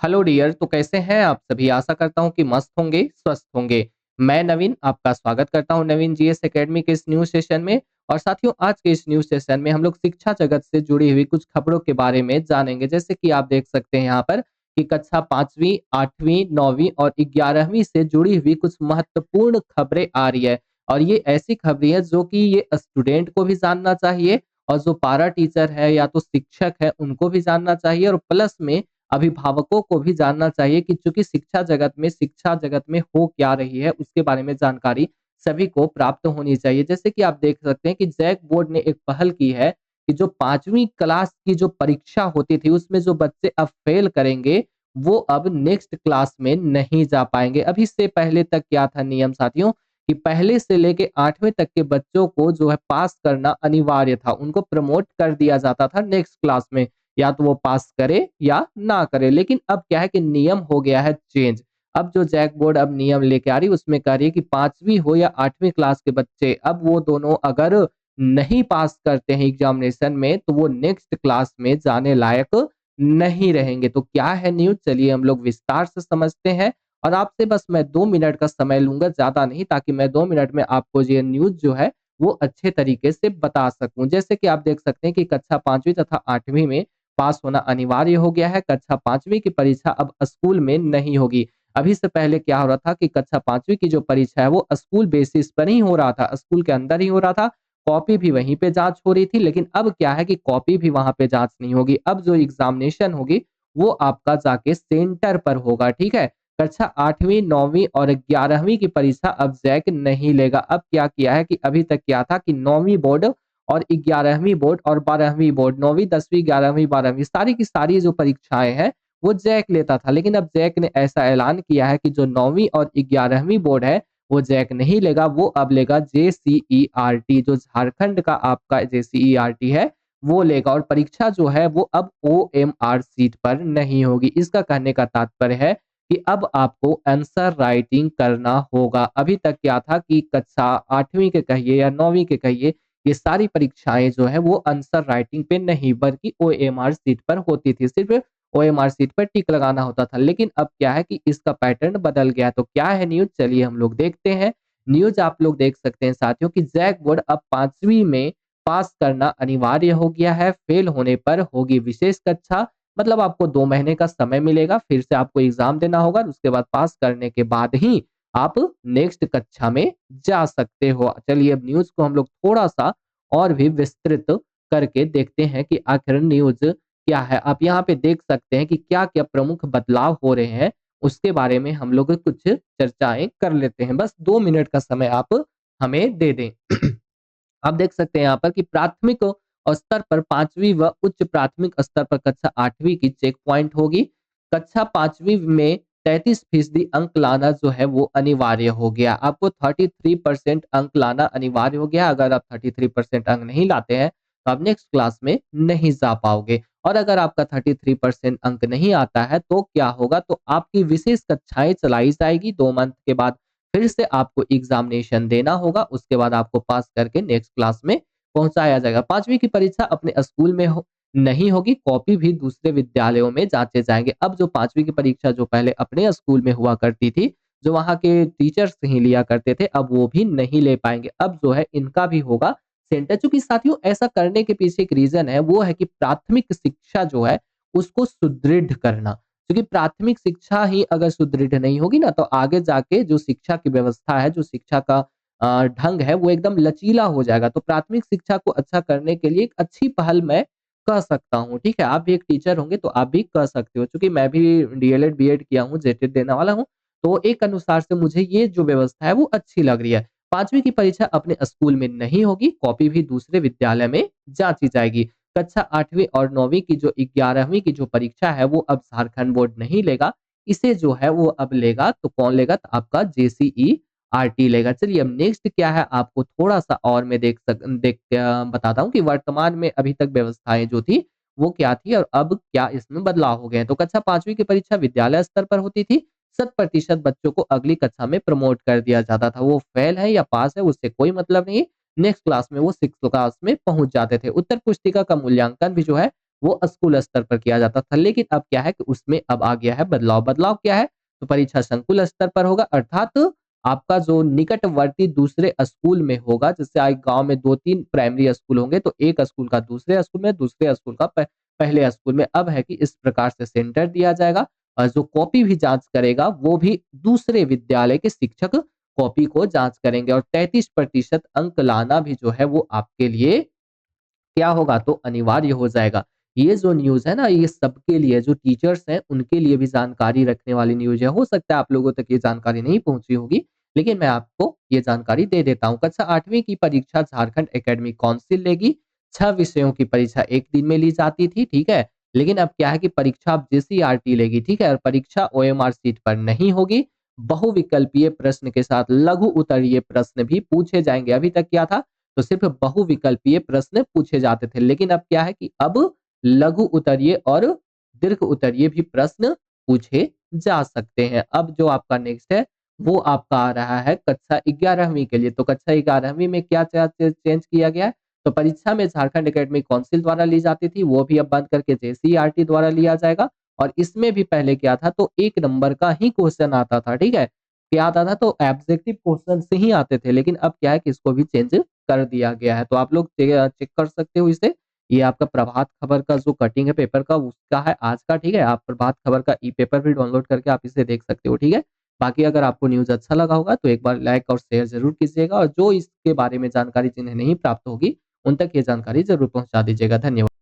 Hello dear, तो कैसे हैं आप सभी? आशा करता हूँ कि मस्त होंगे, स्वस्थ होंगे। मैं नवीन आपका स्वागत करता हूँ नवीन जीएस एकेडमी के इस न्यूज़ सेशन में। और साथियों, आज के इस न्यूज़ सेशन में हम लोग शिक्षा जगत से जुड़ी हुई कुछ खबरों के बारे में जानेंगे। जैसे कि आप देख सकते हैं यहाँ पर कि कक्षा 5वीं, 8वीं, 9वीं और 11वीं से जुड़ी हुई कुछ महत्वपूर्ण खबरें आ रही है। और ये ऐसी खबरें हैं जो कि ये स्टूडेंट को भी जानना चाहिए, और जो पारा टीचर है या तो शिक्षक है उनको भी जानना चाहिए, और प्लस में अभिभावकों को भी जानना चाहिए कि चूंकि शिक्षा जगत में हो क्या रही है उसके बारे में जानकारी सभी को प्राप्त होनी चाहिए। जैसे कि आप देख सकते हैं कि जैक बोर्ड ने एक पहल की है कि जो 5वीं क्लास की जो परीक्षा होती थी उसमें जो बच्चे अब फेल करेंगे वो अब नेक्स्ट क्लास में नहीं जा पाएंगे। अभी से पहले तक क्या था नियम साथियों, कि पहले से लेके 8वीं तक के बच्चों को जो है पास करना अनिवार्य था, उनको प्रमोट कर दिया जाता था नेक्स्ट क्लास में, या तो वो पास करे या ना करे। लेकिन अब क्या है कि नियम हो गया है चेंज। अब जो जैक बोर्ड अब नियम लेके आ रही है उसमें कह रही है कि 5वीं हो या 8वीं क्लास के बच्चे, अब वो दोनों अगर नहीं पास करते हैं एग्जामिनेशन में तो वो नेक्स्ट क्लास में जाने लायक नहीं रहेंगे। तो क्या है न्यूज, चलिए हम लोग विस्तार से समझते हैं। और आपसे बस मैं 2 मिनट का समय लूंगा, ज्यादा नहीं, ताकि मैं 2 मिनट में आपको ये न्यूज जो है वो अच्छे तरीके से बता सकूं। जैसे कि आप देख सकते हैं कि कक्षा 5वीं तथा 8वीं में पास होना अनिवार्य हो गया है। कक्षा 5वीं की परीक्षा अब स्कूल में नहीं होगी। अभी से पहले क्या हो रहा था कि कक्षा 5वीं की जो परीक्षा है वो स्कूल बेसिस पर ही हो रहा था, स्कूल के अंदर ही हो रहा था। कॉपी भी वहीं पे जांच हो रही थी। लेकिन अब क्या है कि कॉपी भी वहां पे जांच नहीं होगी। अब जो एग्जामिनेशन होगी वो आपका जाके सेंटर पर होगा। ठीक है। कक्षा 8वीं, 9वीं और 11वीं की परीक्षा अब जैक नहीं लेगा। अब क्या किया है कि अभी तक क्या था कि 9वीं बोर्ड और 11वीं बोर्ड और 12वीं बोर्ड, 9वीं, 10वीं, 11वीं, 12वीं, सारी की सारी जो परीक्षाएं हैं वो जैक लेता था। लेकिन अब जैक ने ऐसा ऐलान किया है कि जो 9वीं और 11वीं बोर्ड है वो जैक नहीं लेगा, वो अब लेगा जेसीईआरटी। जो झारखंड का आपका जेसीईआरटी है वो लेगा। और परीक्षा जो है वो अब ओएमआर सीट पर नहीं होगी। इसका कहने का तात्पर्य है कि अब आपको आंसर राइटिंग करना होगा। अभी तक क्या था कि कक्षा 8वीं के कहिए या 9वीं के कहिए, ये सारी परीक्षाएं जो है वो आंसर राइटिंग पे नहीं बल्कि ओएमआर सीट पर होती थी। सिर्फ ओएमआर सीट पर टिक लगाना होता था। लेकिन अब क्या है कि इसका पैटर्न बदल गया। तो क्या है न्यूज, चलिए हम लोग देखते हैं। न्यूज आप लोग देख सकते हैं साथियों कि जैक बोर्ड अब 5वीं में पास करना अनिवार्य हो गया है। फेल होने पर होगी विशेष कक्षा। मतलब आपको 2 महीने का समय मिलेगा, फिर से आपको एग्जाम देना होगा, उसके बाद पास करने के बाद ही आप नेक्स्ट कक्षा में जा सकते हो। चलिए अब न्यूज को हम लोग थोड़ा सा और भी विस्तृत करके देखते हैं कि आखिर न्यूज क्या है। आप यहाँ पे देख सकते हैं कि क्या क्या प्रमुख बदलाव हो रहे हैं, उसके बारे में हम लोग कुछ चर्चाएं कर लेते हैं। बस 2 मिनट का समय आप हमें दे दें। आप देख सकते हैं यहाँ पर कि प्राथमिक स्तर पर 5वीं व उच्च प्राथमिक स्तर पर कक्षा 8वीं की चेक पॉइंट होगी। कक्षा 5वीं में 33% अंक लाना जो है वो अनिवार्य हो गया। आपको 33% अंक लाना अनिवार्य हो गया। अगर आप 33% अंक नहीं लाते हैं तो आप नेक्स्ट क्लास में नहीं जा पाओगे। और अगर आपका 33% अंक नहीं आता है तो क्या होगा, तो आपकी विशेष कक्षाएं चलाई जाएगी। 2 मंथ के बाद फिर से आपको एग्जामिनेशन देना होगा, उसके बाद आपको पास करके नेक्स्ट क्लास में पहुंचाया जाएगा। 5वीं की परीक्षा अपने स्कूल में नहीं होगी, कॉपी भी दूसरे विद्यालयों में जांचे जाएंगे। अब जो 5वीं की परीक्षा जो पहले अपने स्कूल में हुआ करती थी, जो वहां के टीचर्स ही लिया करते थे, अब वो भी नहीं ले पाएंगे। अब जो है इनका भी होगा सेंटर। चूंकि साथियों ऐसा करने के पीछे एक रीजन है, वो है कि प्राथमिक शिक्षा जो है उसको सुदृढ़ करना। क्योंकि प्राथमिक शिक्षा ही अगर सुदृढ़ नहीं होगी ना तो आगे जाके जो शिक्षा की व्यवस्था है, जो शिक्षा का ढंग है वो एकदम लचीला हो जाएगा। तो प्राथमिक शिक्षा को अच्छा करने के लिए एक अच्छी पहल मैं कह सकता हूँ। ठीक है, आप भी एक टीचर होंगे तो आप भी कह सकते हो। क्योंकि मैं भी डीएलएड बीएड किया हूँ, जेटेड देने वाला हूँ, तो एक अनुसार से मुझे ये जो व्यवस्था है वो अच्छी लग रही है। 5वीं की परीक्षा अपने स्कूल में नहीं होगी, कॉपी भी दूसरे विद्यालय में जांची जाएगी। कक्षा 8वीं और 9वीं की जो 11वीं की जो परीक्षा है वो अब झारखंड बोर्ड नहीं लेगा, इसे जो है वो अब लेगा। तो कौन लेगा, तो आपका जेसीई आरटी लेगा। चलिए अब नेक्स्ट क्या है आपको थोड़ा सा और मैं बताता हूँ कि वर्तमान में अभी तक व्यवस्थाएं जो थी वो क्या थी और अब क्या इसमें बदलाव हो गए हैं। तो कक्षा 5वीं की परीक्षा विद्यालय स्तर पर होती थी। 100% बच्चों को अगली कक्षा में प्रमोट कर दिया जाता था। वो फेल है या पास है उससे कोई मतलब नहीं। नेक्स्ट क्लास में वो 6th क्लास में पहुंच जाते थे। उत्तर पुस्तिका का मूल्यांकन भी जो है वो स्कूल स्तर पर किया जाता था। लेकिन अब क्या है कि उसमें अब आ गया है बदलाव। बदलाव क्या है? तो परीक्षा संकुल स्तर पर होगा, अर्थात आपका जो निकटवर्ती दूसरे स्कूल में होगा, जैसे आज गाँव में 2-3 प्राइमरी स्कूल होंगे, तो एक स्कूल का दूसरे स्कूल में, दूसरे स्कूल का पहले स्कूल में। अब है कि इस प्रकार से सेंटर दिया जाएगा और जो कॉपी भी जाँच करेगा, वो भी दूसरे विद्यालय के शिक्षक कॉपी को जाँच करेंगे और 33% अंक लाना भी जो है वो आपके लिए क्या होगा? तो अनिवार्य हो जाएगा। ये जो न्यूज़ है ना, ये सबके लिए, जो टीचर्स हैं उनके लिए भी जानकारी रखने वाली न्यूज़ है। हो सकता है आप लोगों तक ये जानकारी नहीं पहुँची होगी, लेकिन मैं आपको ये जानकारी दे देता हूँ। कक्षा 8वीं की परीक्षा झारखंड एकेडमिक काउंसिल लेगी। 6 विषयों की परीक्षा 1 दिन में ली जाती थी, ठीक है? लेकिन अब क्या है कि परीक्षा अब जेसीईआरटी लेगी, ठीक है? और परीक्षा ओएमआर शीट पर नहीं होगी। बहुविकल्पीय प्रश्न के साथ लघु उत्तरीय प्रश्न भी पूछे जाएँगे। अभी तक क्या था? तो सिर्फ बहुविकल्पीय प्रश्न पूछे जाते थे। लेकिन अब क्या है कि अब लघु उत्तरीय और दीर्घ उत्तरीय भी प्रश्न पूछे जा सकते हैं। अब जो आपका नेक्स्ट है, वो आपका आ रहा है कक्षा 11वीं के लिए। तो कक्षा 11वीं में क्या चेंज किया गया है? तो परीक्षा में झारखंड एकेडमिक काउंसिल द्वारा ली जाती थी, वो भी अब बंद करके जेसीईआरटी द्वारा लिया जाएगा। और इसमें भी पहले क्या था, तो 1 नंबर का ही क्वेश्चन आता था, ठीक है? क्या आता था? तो ऑब्जेक्टिव क्वेश्चन से ही आते थे। लेकिन अब क्या है कि इसको भी चेंज कर दिया गया है। तो आप लोग चेक कर सकते हो इसे। ये आपका प्रभात खबर का जो कटिंग है पेपर का, उसका है आज का, ठीक है? आप प्रभात खबर का ई-पेपर भी डाउनलोड करके आप इसे देख सकते हो, ठीक है? बाकी अगर आपको न्यूज़ अच्छा लगा होगा तो एक बार लाइक और शेयर ज़रूर कीजिएगा और जो इसके बारे में जानकारी जिन्हें नहीं प्राप्त होगी, उन तक ये जानकारी ज़रूर पहुँचा दीजिएगा। धन्यवाद।